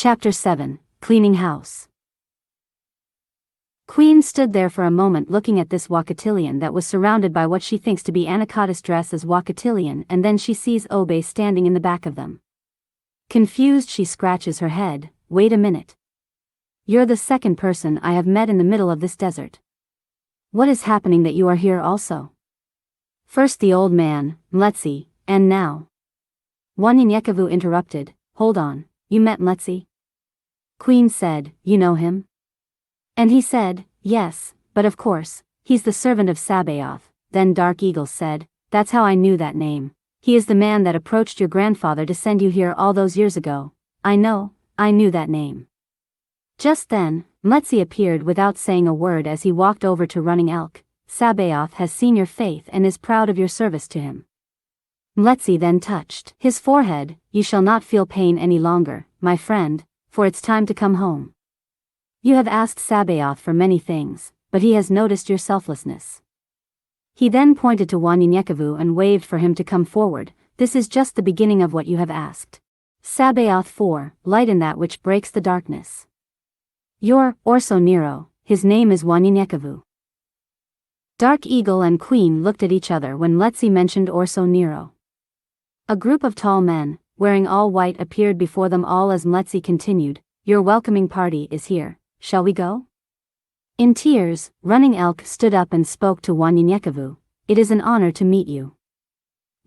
Chapter 7, Cleaning House. Queen stood there for a moment looking at this Wakatilian that was surrounded by what she thinks to be Anaconda's dress as Wakatilian, and then she sees Obe standing in the back of them. Confused, she scratches her head. Wait a minute. You're the second person I have met in the middle of this desert. What is happening that you are here also? First the old man, Mletsi, and now. Wanyenyekevu interrupted. Hold on, you met Mletsi? Queen said, you know him? And he said, yes, but of course, he's the servant of Sabaoth. Then Dark Eagle said, that's how I knew that name. He is the man that approached your grandfather to send you here all those years ago. I knew that name. Just then, Mletsi appeared without saying a word as he walked over to Running Elk. Sabaoth has seen your faith and is proud of your service to him. Mletsi then touched his forehead. You shall not feel pain any longer, my friend, for it's time to come home. You have asked Sabaoth for many things, but he has noticed your selflessness. He then pointed to Wanyenyekevu and waved for him to come forward. This is just the beginning of what you have asked. Sabaoth 4, lighten that which breaks the darkness. Your Orso Nero, his name is Wanyenyekevu. Dark Eagle and Queen looked at each other when Mletsi mentioned Orso Nero. A group of tall men, wearing all white, appeared before them all as Mletsi continued, your welcoming party is here. Shall we go? In tears, Running Elk stood up and spoke to Wanyenyekevu. It is an honor to meet you.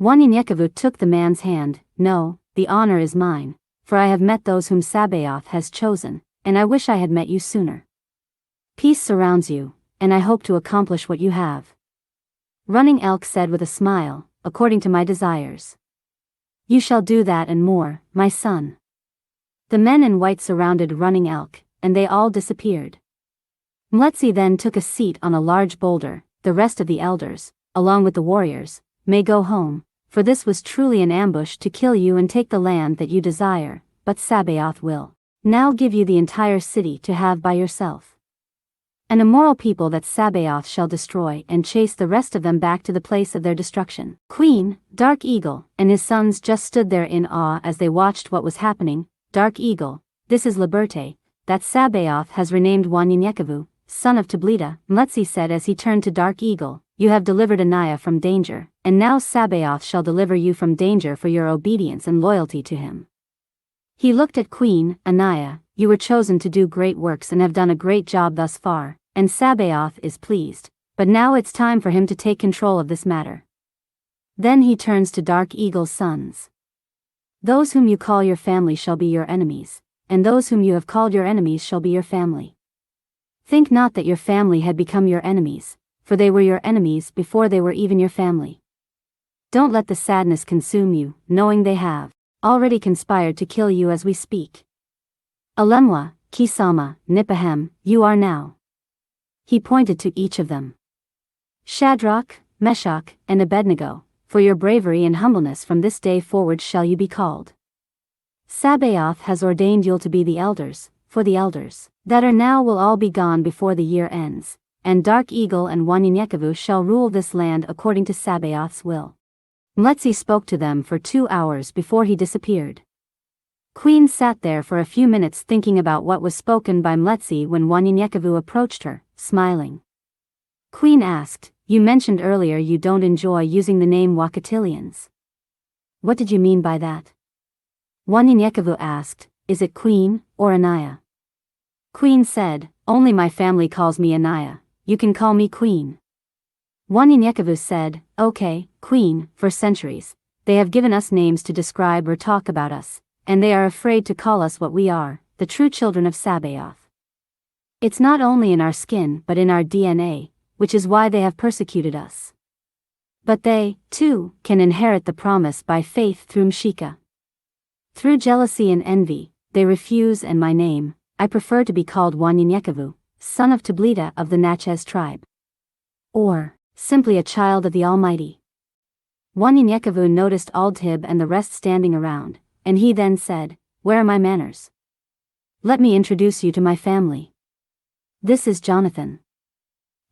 Wanyenyekevu took the man's hand. No, the honor is mine, for I have met those whom Sabaoth has chosen, and I wish I had met you sooner. Peace surrounds you, and I hope to accomplish what you have. Running Elk said with a smile, according to my desires. You shall do that and more, my son. The men in white surrounded Running Elk, and they all disappeared. Mletsi then took a seat on a large boulder. The rest of the elders, along with the warriors, may go home, for this was truly an ambush to kill you and take the land that you desire, but Sabaoth will now give you the entire city to have by yourself. An immoral people that Sabaoth shall destroy and chase the rest of them back to the place of their destruction. Queen, Dark Eagle, and his sons just stood there in awe as they watched what was happening. Dark Eagle, this is Liberté, that Sabaoth has renamed Wanyenyekevu, son of Tallulah, Mletsi said as he turned to Dark Eagle. You have delivered Anaya from danger, and now Sabaoth shall deliver you from danger for your obedience and loyalty to him. He looked at Queen, Anaya, you were chosen to do great works and have done a great job thus far, and Sabaoth is pleased, but now it's time for him to take control of this matter. Then he turns to Dark Eagle's sons. Those whom you call your family shall be your enemies, and those whom you have called your enemies shall be your family. Think not that your family had become your enemies, for they were your enemies before they were even your family. Don't let the sadness consume you, knowing they have already conspired to kill you as we speak. Alemwa, Kisama, Nipahem, you are now. He pointed to each of them. Shadrach, Meshach, and Abednego, for your bravery and humbleness from this day forward shall you be called. Sabaoth has ordained you to be the elders, for the elders that are now will all be gone before the year ends, and Dark Eagle and Wanyenyekevu shall rule this land according to Sabaoth's will. Mletsi spoke to them for 2 hours before he disappeared. Queen sat there for a few minutes thinking about what was spoken by Mletsi when Wanyenyekevu approached her, smiling. Queen asked, you mentioned earlier you don't enjoy using the name Wakatilians. What did you mean by that? Wanyenyekevu asked, is it Queen, or Anaya? Queen said, only my family calls me Anaya, you can call me Queen. Wanyenyekevu said, okay, Queen, for centuries, they have given us names to describe or talk about us, and they are afraid to call us what we are, the true children of Sabaoth. It's not only in our skin but in our DNA, which is why they have persecuted us. But they, too, can inherit the promise by faith through Mshika. Through jealousy and envy, they refuse, and my name, I prefer to be called Wanyenyekevu, son of Tallulah of the Natchez tribe. Or, simply a child of the Almighty. Wanyenyekevu noticed Aldhib and the rest standing around, and he then said, where are my manners? Let me introduce you to my family. This is Jonathan.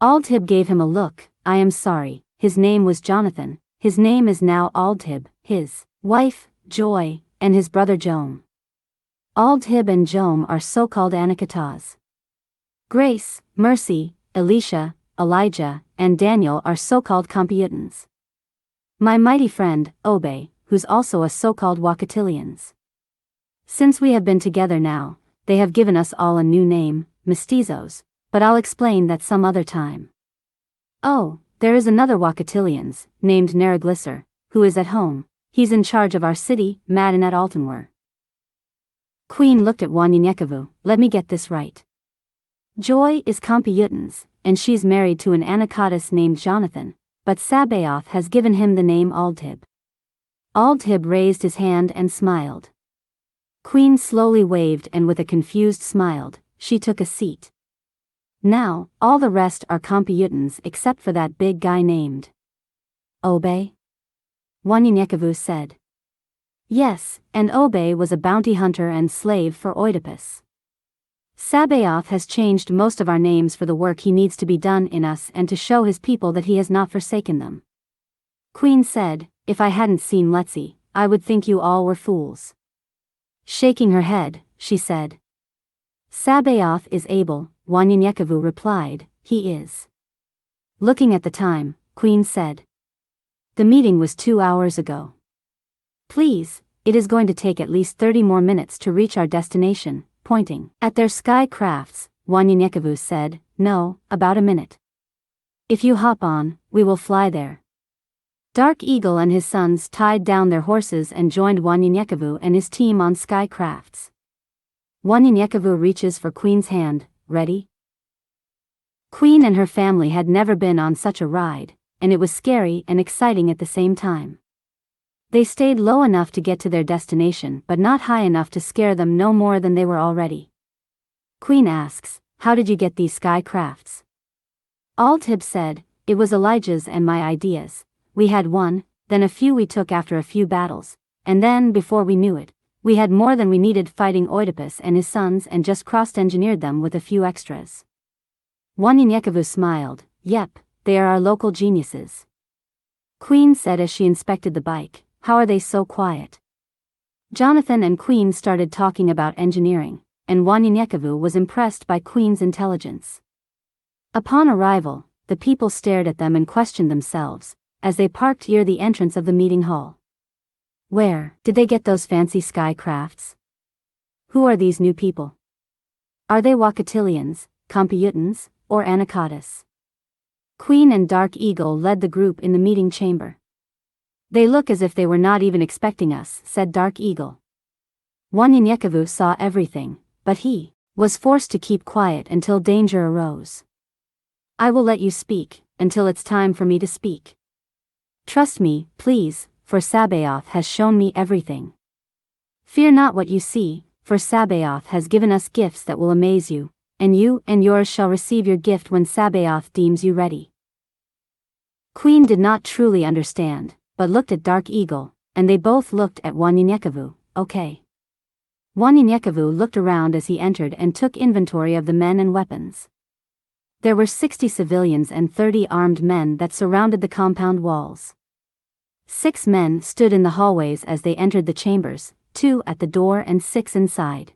Aldhib gave him a look. I am sorry, his name was Jonathan, his name is now Aldhib, his wife, Joy, and his brother Joam. Aldhib and Jom are so-called Anakitas. Grace, Mercy, Elisha, Elijah, and Daniel are so-called Computans. My mighty friend, Obe, who's also a so-called Wakatilians. Since we have been together now, they have given us all a new name, Mestizos, but I'll explain that some other time. Oh, there is another Wakatilians, named Naraglisser, who is at home. He's in charge of our city, Madden at Altenwer. Queen looked at Wanyenyekevu. Let me get this right. Joy is Computans, and she's married to an Anakitas named Jonathan, but Sabaoth has given him the name Aldhib. Aldhib raised his hand and smiled. Queen slowly waved, and with a confused smile, she took a seat. Now, all the rest are Computans except for that big guy named Obe? Wanyenyekevu said. Yes, and Obe was a bounty hunter and slave for Oedipus. Sabaoth has changed most of our names for the work he needs to be done in us and to show his people that he has not forsaken them. Queen said, if I hadn't seen Letzi, I would think you all were fools. Shaking her head, she said. Sabaoth is able, Wanyenyekevu replied, he is. Looking at the time, Queen said. The meeting was 2 hours ago. Please, it is going to take at least 30 more minutes to reach our destination, pointing at their sky crafts, Wanyenyekevu said, no, about a minute. If you hop on, we will fly there. Dark Eagle and his sons tied down their horses and joined Wanyenyekevu and his team on sky crafts. Wanyenyekevu reaches for Queen's hand, ready? Queen and her family had never been on such a ride, and it was scary and exciting at the same time. They stayed low enough to get to their destination but not high enough to scare them no more than they were already. Queen asks, how did you get these sky crafts? Aldhib said, it was Elijah's and my ideas. We had one, then a few we took after a few battles, and then before we knew it, we had more than we needed fighting Oedipus and his sons and just cross-engineered them with a few extras. Wanyenyekevu smiled, yep, they are our local geniuses. Queen said as she inspected the bike, how are they so quiet? Jonathan and Queen started talking about engineering, and Wanyenyekevu was impressed by Queen's intelligence. Upon arrival, the people stared at them and questioned themselves, as they parked near the entrance of the meeting hall. Where did they get those fancy sky crafts? Who are these new people? Are they Wakatilians, Computans, or Anakitas? Queen and Dark Eagle led the group in the meeting chamber. They look as if they were not even expecting us, said Dark Eagle. Wanyenyekevu saw everything, but he was forced to keep quiet until danger arose. I will let you speak, until it's time for me to speak. Trust me, please, for Sabaoth has shown me everything. Fear not what you see, for Sabaoth has given us gifts that will amaze you, and you and yours shall receive your gift when Sabaoth deems you ready. Queen did not truly understand, but looked at Dark Eagle, and they both looked at Wanyenyekevu. Okay. Wanyenyekevu looked around as he entered and took inventory of the men and weapons. There were 60 civilians and 30 armed men that surrounded the compound walls. 6 men stood in the hallways as they entered the chambers, 2 at the door and 6 inside.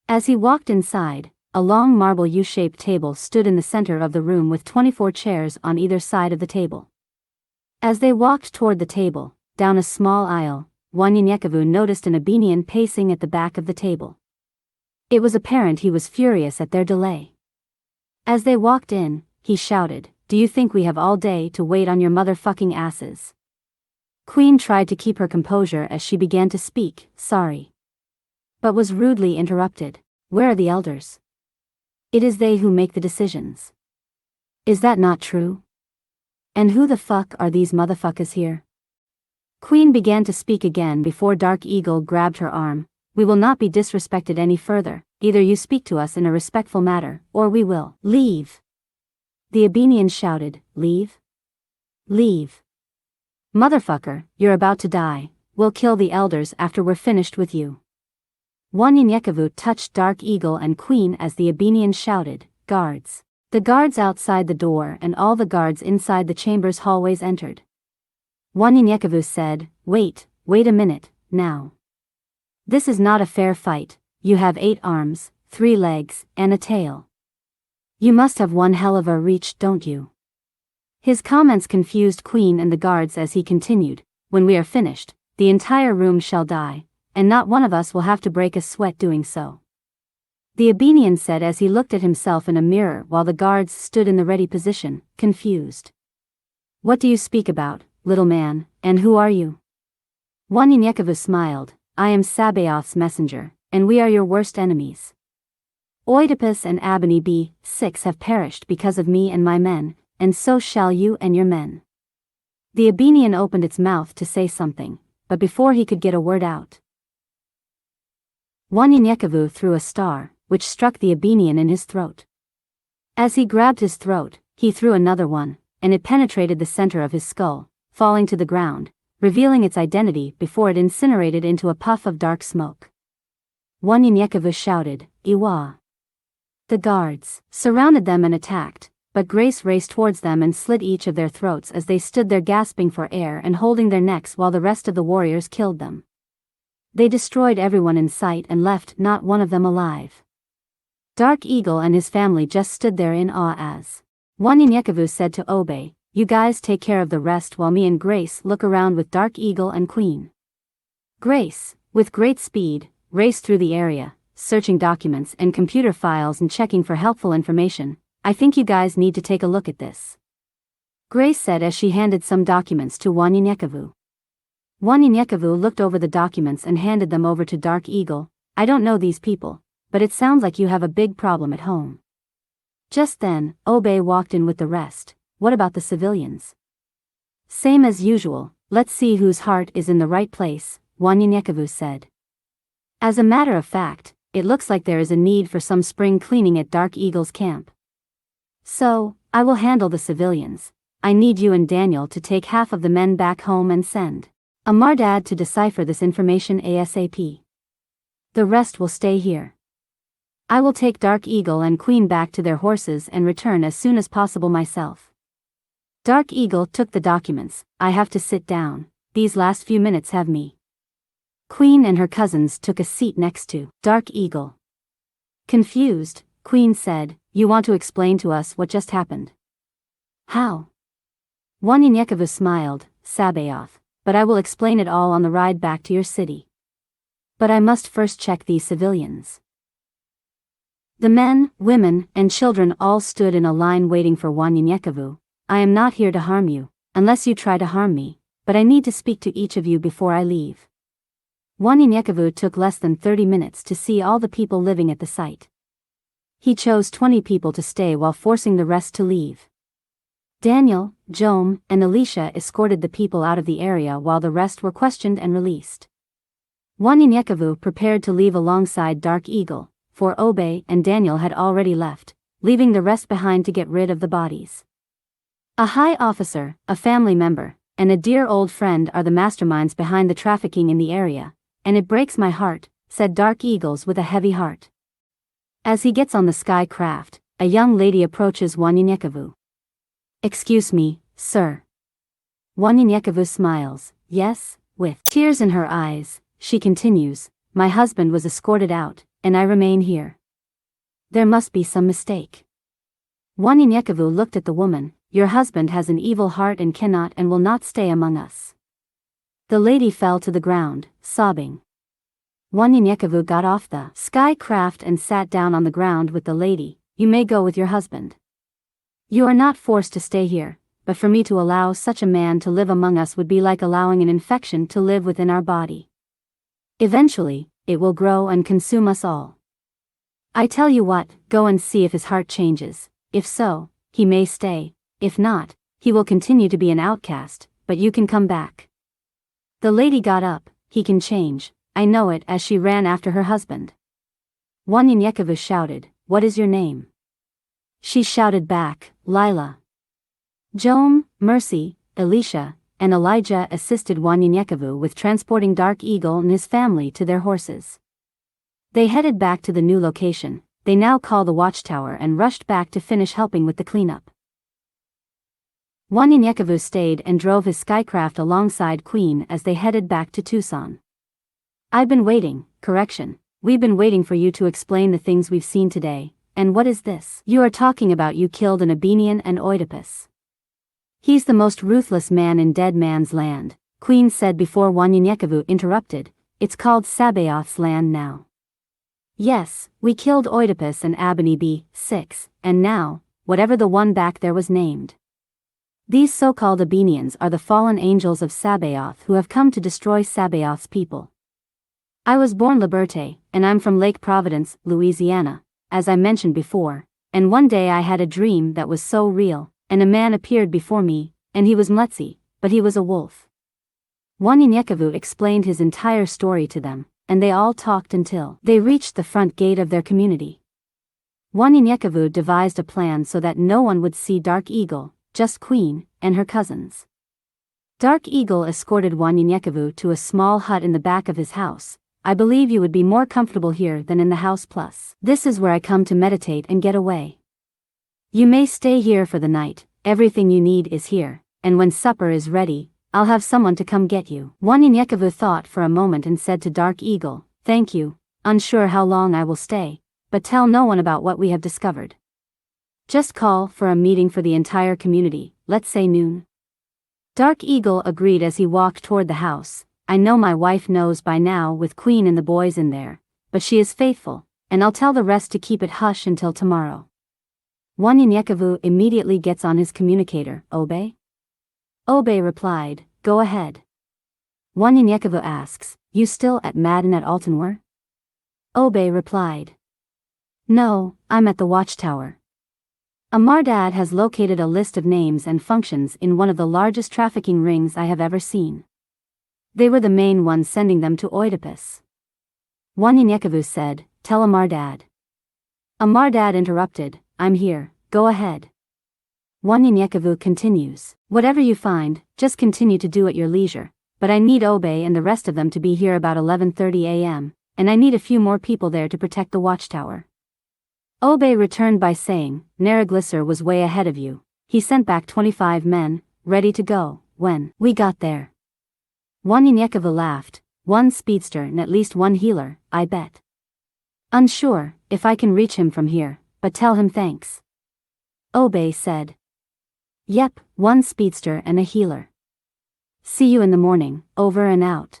As he walked inside, a long marble U-shaped table stood in the center of the room with 24 chairs on either side of the table. As they walked toward the table, down a small aisle, Wanyenyekevu noticed an Abenian pacing at the back of the table. It was apparent he was furious at their delay. As they walked in, he shouted, do you think we have all day to wait on your motherfucking asses? Queen tried to keep her composure as she began to speak, sorry. But was rudely interrupted. Where are the elders? It is they who make the decisions. Is that not true? And who the fuck are these motherfuckers here? Queen began to speak again before Dark Eagle grabbed her arm. We will not be disrespected any further, either you speak to us in a respectful manner, or we will leave. The Abenians shouted, leave? Leave. Motherfucker, you're about to die, we'll kill the elders after we're finished with you. Wanyenyekevu touched Dark Eagle and Queen as the Abenians shouted, guards. The guards outside the door and all the guards inside the chamber's hallways entered. Wanyenyekevu said, wait a minute, now. This is not a fair fight, you have 8 arms, 3 legs, and a tail. You must have one hell of a reach, don't you? His comments confused Queen and the guards as he continued, when we are finished, the entire room shall die, and not one of us will have to break a sweat doing so. The Abenian said as he looked at himself in a mirror while the guards stood in the ready position, confused. What do you speak about, little man, and who are you? Wanyenyekevu smiled, I am Sabaoth's messenger, and we are your worst enemies. Oedipus and Abeni B6 have perished because of me and my men, and so shall you and your men. The Abenian opened its mouth to say something, but before he could get a word out, Wanyenyekevu threw a star, which struck the Abenian in his throat. As he grabbed his throat, he threw another one, and it penetrated the center of his skull, falling to the ground, revealing its identity before it incinerated into a puff of dark smoke. Wanyenyekevu shouted, Iwa! The guards surrounded them and attacked, but Grace raced towards them and slit each of their throats as they stood there gasping for air and holding their necks while the rest of the warriors killed them. They destroyed everyone in sight and left not one of them alive. Dark Eagle and his family just stood there in awe as Wanyenyekevu said to Obe, you guys take care of the rest while me and Grace look around with Dark Eagle and Queen. Grace, with great speed, raced through the area, searching documents and computer files and checking for helpful information. I think you guys need to take a look at this, Grace said as she handed some documents to Wanyenyekevu. Wanyenyekevu looked over the documents and handed them over to Dark Eagle. I don't know these people, but it sounds like you have a big problem at home. Just then, Obe walked in with the rest. What about the civilians? Same as usual, let's see whose heart is in the right place, Wanyenyekevu said. As a matter of fact, it looks like there is a need for some spring cleaning at Dark Eagle's camp. So, I will handle the civilians. I need you and Daniel to take half of the men back home and send a Mardad to decipher this information ASAP. The rest will stay here. I will take Dark Eagle and Queen back to their horses and return as soon as possible myself. Dark Eagle took the documents. I have to sit down, these last few minutes have me. Queen and her cousins took a seat next to Dark Eagle. Confused, Queen said, you want to explain to us what just happened? How? Wanyenyekevu smiled, Sabaoth, but I will explain it all on the ride back to your city. But I must first check these civilians. The men, women, and children all stood in a line waiting for Wanyenyekevu. I am not here to harm you, unless you try to harm me, but I need to speak to each of you before I leave. Wanyenyekevu took less than 30 minutes to see all the people living at the site. He chose 20 people to stay while forcing the rest to leave. Daniel, Jome, and Alicia escorted the people out of the area while the rest were questioned and released. Wanyenyekevu prepared to leave alongside Dark Eagle, for Obe and Daniel had already left, leaving the rest behind to get rid of the bodies. A high officer, a family member, and a dear old friend are the masterminds behind the trafficking in the area, and it breaks my heart, said Dark Eagles with a heavy heart. As he gets on the sky craft, a young lady approaches Wanyenyekevu. Excuse me, sir. Wanyenyekevu smiles, yes, with tears in her eyes, she continues, my husband was escorted out, and I remain here. There must be some mistake. Wanyenyekevu looked at the woman, your husband has an evil heart and cannot and will not stay among us. The lady fell to the ground, sobbing. Wanyenyekevu got off the sky craft and sat down on the ground with the lady, you may go with your husband. You are not forced to stay here, but for me to allow such a man to live among us would be like allowing an infection to live within our body. Eventually, it will grow and consume us all. I tell you what, go and see if his heart changes. If so, he may stay. If not, he will continue to be an outcast, but you can come back. The lady got up, he can change, I know it, as she ran after her husband. Wanyenyekevu shouted, what is your name? She shouted back, Lila. Jome, Mercy, Alicia, and Elijah assisted Wanyenyekevu with transporting Dark Eagle and his family to their horses. They headed back to the new location, they now call the watchtower, and rushed back to finish helping with the cleanup. Wanyenyekevu stayed and drove his skycraft alongside Queen as they headed back to Tucson. I've been waiting, correction, we've been waiting for you to explain the things we've seen today. And what is this you are talking about? You killed an Abenian and Oedipus. He's the most ruthless man in Dead Man's Land, Queen said before Wanyenyekevu interrupted. It's called Sabaoth's land now. Yes, we killed Oedipus and Abeni B6, and now, whatever the one back there was named. These so-called Abenians are the fallen angels of Sabaoth who have come to destroy Sabaoth's people. I was born Liberté, and I'm from Lake Providence, Louisiana, as I mentioned before, and one day I had a dream that was so real, and a man appeared before me, and he was Mletzi, but he was a wolf. Wanyenyekevu explained his entire story to them, and they all talked until they reached the front gate of their community. Wanyenyekevu devised a plan so that no one would see Dark Eagle, just Queen, and her cousins. Dark Eagle escorted Wanyenyekevu to a small hut in the back of his house. I believe you would be more comfortable here than in the house, plus this is where I come to meditate and get away. You may stay here for the night, everything you need is here, and when supper is ready, I'll have someone to come get you. Wanyenyekevu thought for a moment and said to Dark Eagle, thank you, unsure how long I will stay, but tell no one about what we have discovered. Just call for a meeting for the entire community, let's say noon. Dark Eagle agreed as he walked toward the house. I know my wife knows by now with Queen and the boys in there, but she is faithful, and I'll tell the rest to keep it hush until tomorrow. Wanyenyekevu immediately gets on his communicator. Obey? Obey replied, go ahead. Wanyenyekevu asks, you still at Madden at Altenwer? Obey replied, no, I'm at the watchtower. Amardad has located a list of names and functions in one of the largest trafficking rings I have ever seen. They were the main ones sending them to Oedipus. Wanyenyekevu said, tell Amardad. Amardad interrupted, I'm here, go ahead. Wanyenyekevu continues, whatever you find, just continue to do at your leisure, but I need Obey and the rest of them to be here about 11:30 a.m., and I need a few more people there to protect the watchtower. Obey returned by saying, Narraglisser was way ahead of you. He sent back 25 men, ready to go, when we got there. Wanyenyekevu laughed, one speedster and at least one healer, I bet. Unsure if I can reach him from here, but tell him thanks. Obey said. Yep, one speedster and a healer. See you in the morning, over and out.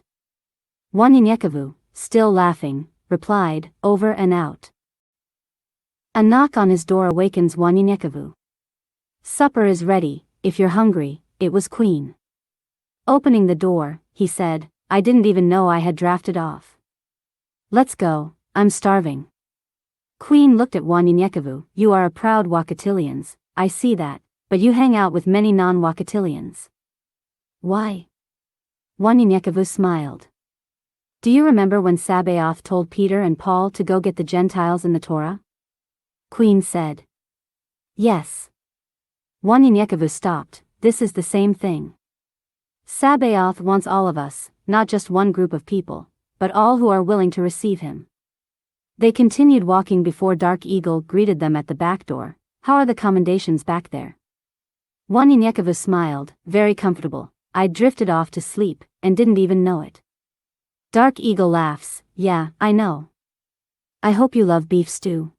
Wanyenyekevu, still laughing, replied, over and out. A knock on his door awakens Wanyenyekevu. Supper is ready, if you're hungry, it was Queen. Opening the door, he said, I didn't even know I had drafted off. Let's go, I'm starving. Queen looked at Wanyenyekevu, you are a proud Wakatilians, I see that, but you hang out with many non-Wakatilians. Why? Wanyenyekevu smiled. Do you remember when Sabaoth told Peter and Paul to go get the Gentiles in the Torah? Queen said. Yes. Wanyenyekevu stopped, this is the same thing. Sabaoth wants all of us, not just one group of people, but all who are willing to receive him. They continued walking before Dark Eagle greeted them at the back door. How are the commendations back there? Wanyenyekevu smiled, very comfortable. I drifted off to sleep, and didn't even know it. Dark Eagle laughs, yeah, I know. I hope you love beef stew.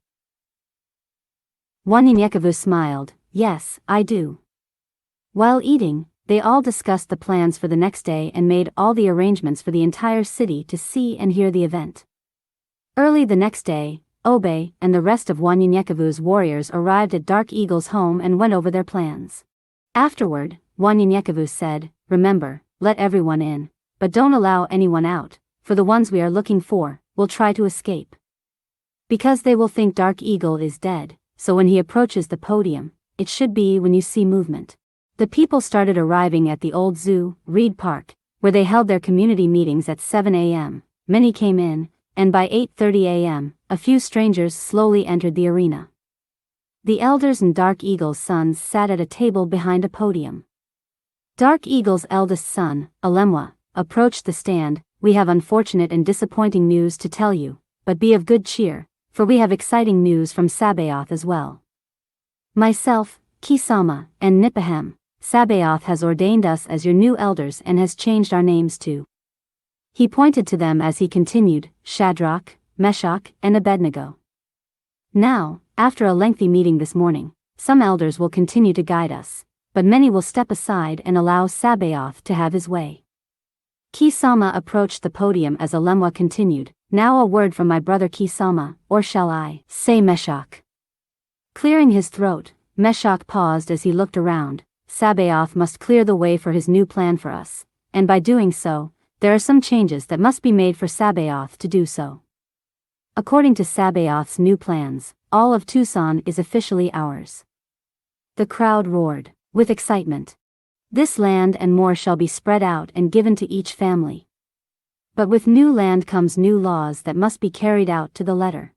Wanyenyekevu smiled, yes, I do. While eating, they all discussed the plans for the next day and made all the arrangements for the entire city to see and hear the event. Early the next day, Obey and the rest of Wanyenyekevu's warriors arrived at Dark Eagle's home and went over their plans. Afterward, Wanyenyekevu said, remember, let everyone in, but don't allow anyone out, for the ones we are looking for will try to escape. Because they will think Dark Eagle is dead, so when he approaches the podium, it should be when you see movement. The people started arriving at the old zoo, Reed Park, where they held their community meetings at 7 a.m. Many came in, and by 8:30 a.m., a few strangers slowly entered the arena. The elders and Dark Eagle's sons sat at a table behind a podium. Dark Eagle's eldest son, Alemwa, approached the stand. We have unfortunate and disappointing news to tell you, but be of good cheer, for we have exciting news from Sabaoth as well. Myself, Kisama, and Nipahem, Sabaoth has ordained us as your new elders and has changed our names too. He pointed to them as he continued, Shadrach, Meshach, and Abednego. Now, after a lengthy meeting this morning, some elders will continue to guide us, but many will step aside and allow Sabaoth to have his way. Kisama approached the podium as Alemwa continued, "Now a word from my brother Kisama, or shall I say Meshach?" Clearing his throat, Meshach paused as he looked around. Sabaoth must clear the way for his new plan for us, and by doing so, there are some changes that must be made for Sabaoth to do so. According to Sabaoth's new plans, all of Tucson is officially ours. The crowd roared with excitement. This land and more shall be spread out and given to each family. But with new land comes new laws that must be carried out to the letter.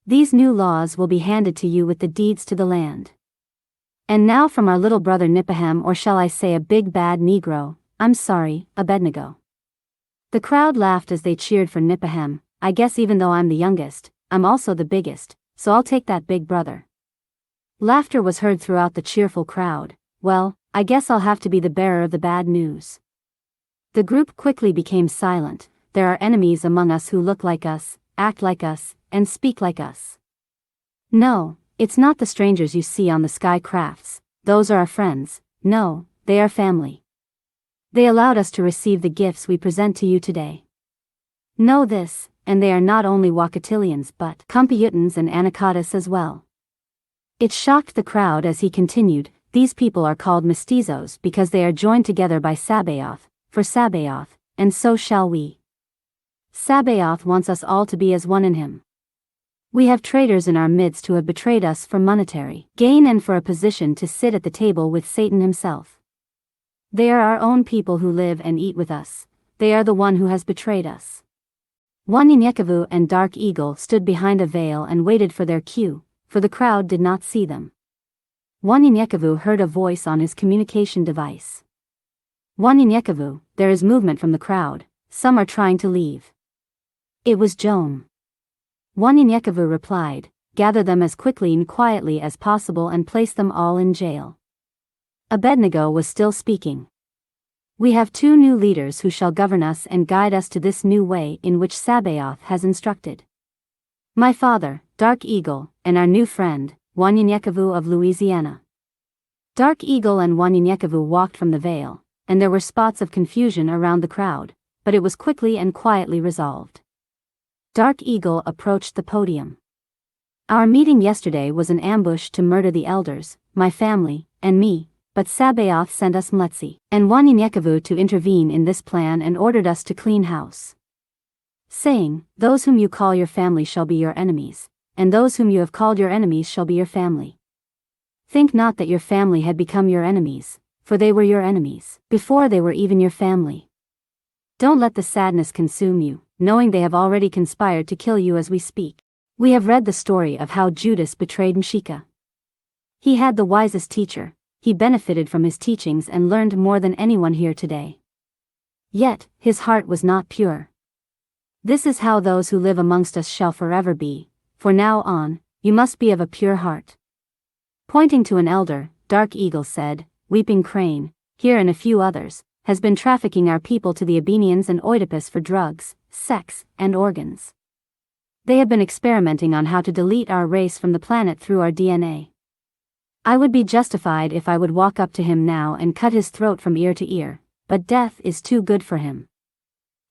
These new laws will be handed to you with the deeds to the land. And now from our little brother Nippahem, or shall I say a big bad Negro, I'm sorry, Abednego. The crowd laughed as they cheered for Nippahem. I guess even though I'm the youngest, I'm also the biggest, so I'll take that big brother. Laughter was heard throughout the cheerful crowd. Well, I guess I'll have to be the bearer of the bad news. The group quickly became silent. There are enemies among us who look like us, act like us, and speak like us. No, it's not the strangers you see on the sky crafts. Those are our friends. No, they are family. They allowed us to receive the gifts we present to you today. Know this, and they are not only Wakatilians but Computans and Anacatis as well. It shocked the crowd as he continued, these people are called Mestizos because they are joined together by Sabaoth, for Sabaoth, and so shall we. Sabaoth wants us all to be as one in him. We have traitors in our midst who have betrayed us for monetary gain and for a position to sit at the table with Satan himself. They are our own people who live and eat with us. They are the one who has betrayed us. Wanyenyekevu and Dark Eagle stood behind a veil and waited for their cue, for the crowd did not see them. Wanyenyekevu heard a voice on his communication device. Wanyenyekevu, there is movement from the crowd, some are trying to leave. It was Jom. Wanyenyekevu replied, gather them as quickly and quietly as possible and place them all in jail. Abednego was still speaking. We have 2 new leaders who shall govern us and guide us to this new way in which Sabaoth has instructed. My father, Dark Eagle, and our new friend, Wanyenyekevu of Louisiana. Dark Eagle and Wanyenyekevu walked from the veil, and there were spots of confusion around the crowd, but it was quickly and quietly resolved. Dark Eagle approached the podium. Our meeting yesterday was an ambush to murder the elders, my family, and me, but Sabaoth sent us Mletzi and Wanyenyekevu to intervene in this plan and ordered us to clean house. Saying, those whom you call your family shall be your enemies, and those whom you have called your enemies shall be your family. Think not that your family had become your enemies, for they were your enemies, before they were even your family. Don't let the sadness consume you, knowing they have already conspired to kill you as we speak. We have read the story of how Judas betrayed Mshika. He had the wisest teacher, he benefited from his teachings and learned more than anyone here today. Yet, his heart was not pure. This is how those who live amongst us shall forever be, for now on, you must be of a pure heart. Pointing to an elder, Dark Eagle said, Weeping Crane, here and a few others, has been trafficking our people to the Abenians and Oedipus for drugs, sex, and organs. They have been experimenting on how to delete our race from the planet through our DNA. I would be justified if I would walk up to him now and cut his throat from ear to ear, but death is too good for him.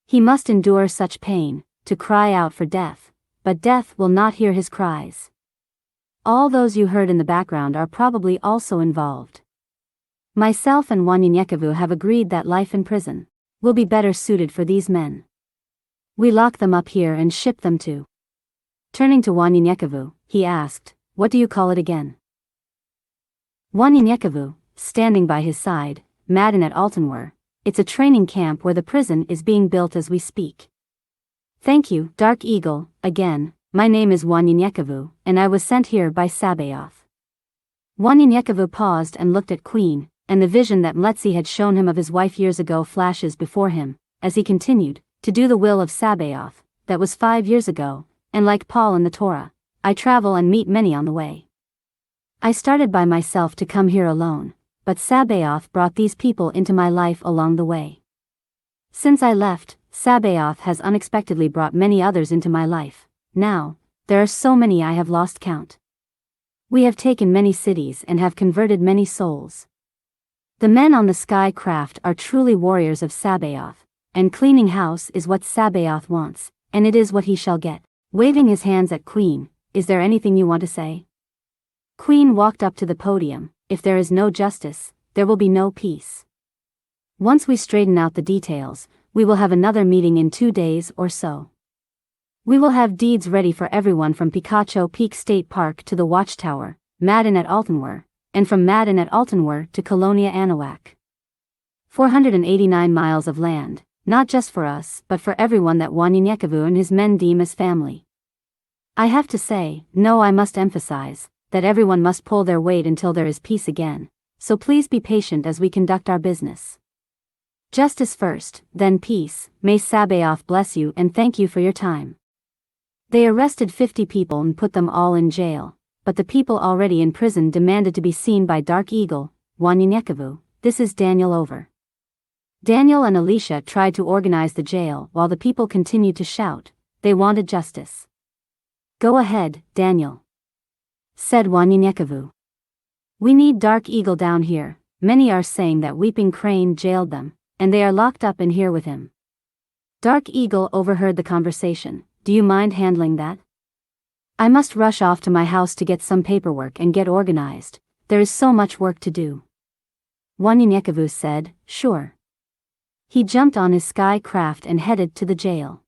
He must endure such pain, to cry out for death, but death will not hear his cries. All those you heard in the background are probably also involved. Myself and Wanyenyekevu have agreed that life in prison will be better suited for these men. We lock them up here and ship them to. Turning to Wanyenyekevu, he asked, what do you call it again? Wanyenyekevu, standing by his side, Madden at Altenwer, it's a training camp where the prison is being built as we speak. Thank you, Dark Eagle, again, my name is Wanyenyekevu, and I was sent here by Sabaoth. Wanyenyekevu paused and looked at Queen, and the vision that Mletzi had shown him of his wife years ago flashes before him, as he continued, to do the will of Sabaoth, that was 5 years ago, and like Paul in the Torah, I travel and meet many on the way. I started by myself to come here alone, but Sabaoth brought these people into my life along the way. Since I left, Sabaoth has unexpectedly brought many others into my life. Now, there are so many I have lost count. We have taken many cities and have converted many souls. The men on the sky craft are truly warriors of Sabaoth, and cleaning house is what Sabaoth wants, and it is what he shall get. Waving his hands at Queen, is there anything you want to say? Queen walked up to the podium. If there is no justice, there will be no peace. Once we straighten out the details, we will have another meeting in 2 days or so. We will have deeds ready for everyone from Picacho Peak State Park to the Watchtower, Madden at Altenwer, and from Madden at Altenwer to Colonia Anahuac. 489 miles of land, not just for us but for everyone that Wanyenyekevu and his men deem as family. I have to say, no, I must emphasize, that everyone must pull their weight until there is peace again, so please be patient as we conduct our business. Justice first, then peace. May Sabaoth bless you and thank you for your time. They arrested 50 people and put them all in jail, but the people already in prison demanded to be seen by Dark Eagle, Wanyenyekevu. This is Daniel over. Daniel and Alicia tried to organize the jail while the people continued to shout. They wanted justice. Go ahead, Daniel, said Wanyenyekevu. We need Dark Eagle down here. Many are saying that Weeping Crane jailed them, and they are locked up in here with him. Dark Eagle overheard the conversation. Do you mind handling that? I must rush off to my house to get some paperwork and get organized. There is so much work to do. Wanyenyekevu said, sure. He jumped on his sky craft and headed to the jail.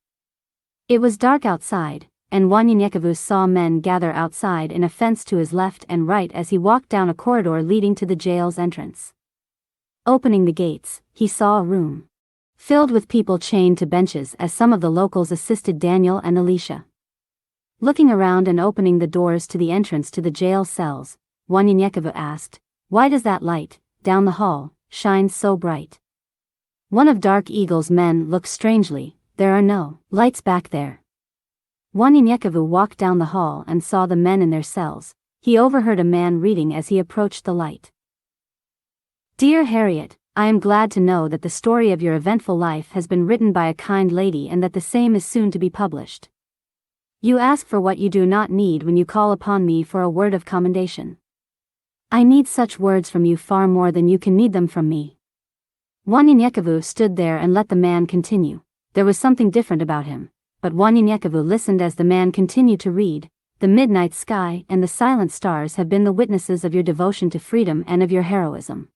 It was dark outside, and Wanyenyekevu saw men gather outside in a fence to his left and right as he walked down a corridor leading to the jail's entrance. Opening the gates, he saw a room filled with people chained to benches as some of the locals assisted Daniel and Alicia. Looking around and opening the doors to the entrance to the jail cells, Wanyenyekevu asked, why does that light, down the hall, shine so bright? One of Dark Eagle's men looked strangely. There are no lights back there. Wanyenyekevu walked down the hall and saw the men in their cells. He overheard a man reading as he approached the light. Dear Harriet, I am glad to know that the story of your eventful life has been written by a kind lady and that the same is soon to be published. You ask for what you do not need when you call upon me for a word of commendation. I need such words from you far more than you can need them from me. Wanyenyekevu stood there and let the man continue. There was something different about him, but Wanyenyekevu listened as the man continued to read. The midnight sky and the silent stars have been the witnesses of your devotion to freedom and of your heroism.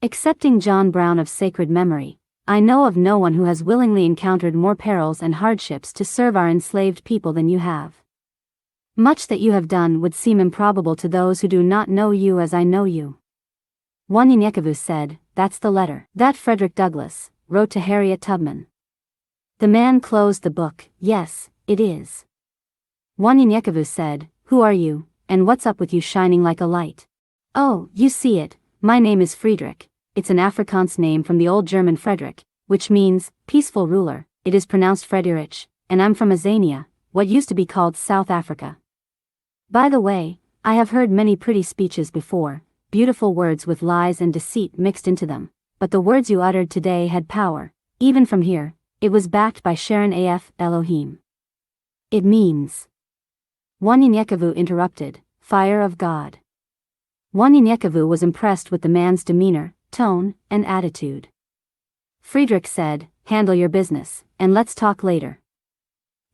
Excepting John Brown of sacred memory, I know of no one who has willingly encountered more perils and hardships to serve our enslaved people than you have. Much that you have done would seem improbable to those who do not know you as I know you. Wanyenyekevu said, that's the letter that Frederick Douglass wrote to Harriet Tubman. The man closed the book. Yes, it is. Wanyenyekevu said, who are you, and what's up with you shining like a light? Oh, you see it, my name is Friedrich. It's an Afrikaans name from the old German Frederick, which means peaceful ruler. It is pronounced Frederich, and I'm from Azania, what used to be called South Africa. By the way, I have heard many pretty speeches before, beautiful words with lies and deceit mixed into them, but the words you uttered today had power. Even from here, it was backed by Sharon Af Elohim. It means. Wanyenyekevu interrupted, fire of God. Wanyenyekevu was impressed with the man's demeanor, tone, and attitude. Friedrich said, handle your business, and let's talk later.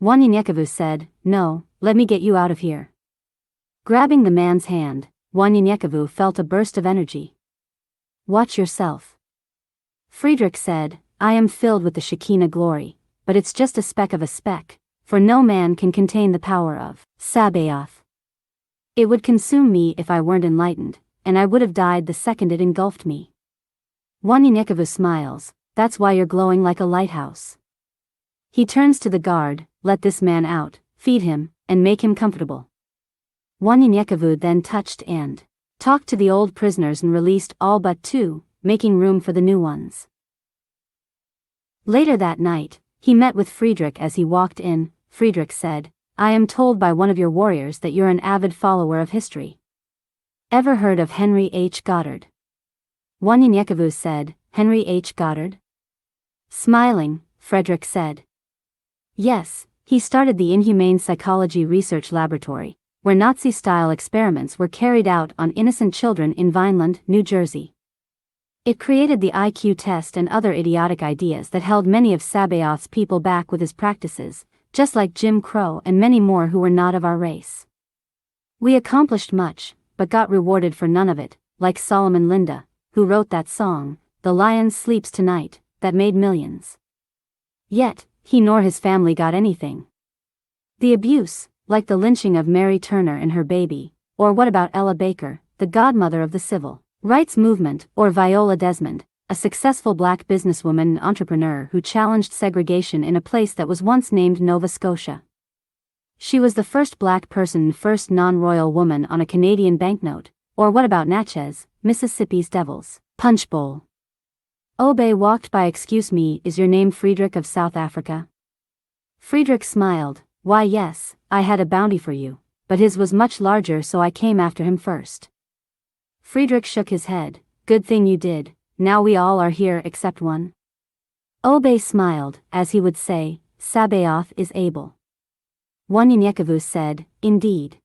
Wanyenyekevu said, no, let me get you out of here. Grabbing the man's hand, Wanyenyekevu felt a burst of energy. Watch yourself. Friedrich said, I am filled with the Shekinah glory, but it's just a speck of a speck, for no man can contain the power of Sabaoth. It would consume me if I weren't enlightened, and I would have died the second it engulfed me. Wanyenyekevu smiles, that's why you're glowing like a lighthouse. He turns to the guard, let this man out, feed him, and make him comfortable. Wanyenyekevu then touched and talked to the old prisoners and released all but 2, making room for the new ones. Later that night, he met with Friedrich as he walked in. Friedrich said, I am told by one of your warriors that you're an avid follower of history. Ever heard of Henry H. Goddard? Wanyenyekevu said, Henry H. Goddard? Smiling, Frederick said. Yes, he started the Inhumane Psychology Research Laboratory, where Nazi-style experiments were carried out on innocent children in Vineland, New Jersey. It created the IQ test and other idiotic ideas that held many of Sabaoth's people back with his practices, just like Jim Crow and many more who were not of our race. We accomplished much, but got rewarded for none of it, like Solomon Linda, who wrote that song, "The Lion Sleeps Tonight," that made millions. Yet, he nor his family got anything. The abuse, like the lynching of Mary Turner and her baby, or what about Ella Baker, the godmother of the civil rights movement, or Viola Desmond, a successful black businesswoman and entrepreneur who challenged segregation in a place that was once named Nova Scotia. She was the first black person and first non-royal woman on a Canadian banknote, or what about Natchez, Mississippi's Devil's Punch Bowl? Obey walked by. Excuse me, is your name Friedrich of South Africa? Friedrich smiled. Why yes, I had a bounty for you, but his was much larger so I came after him first. Friedrich shook his head. Good thing you did, now we all are here except one. Obey smiled, as he would say, Sabaoth is able. Wanyenyekevu said, indeed.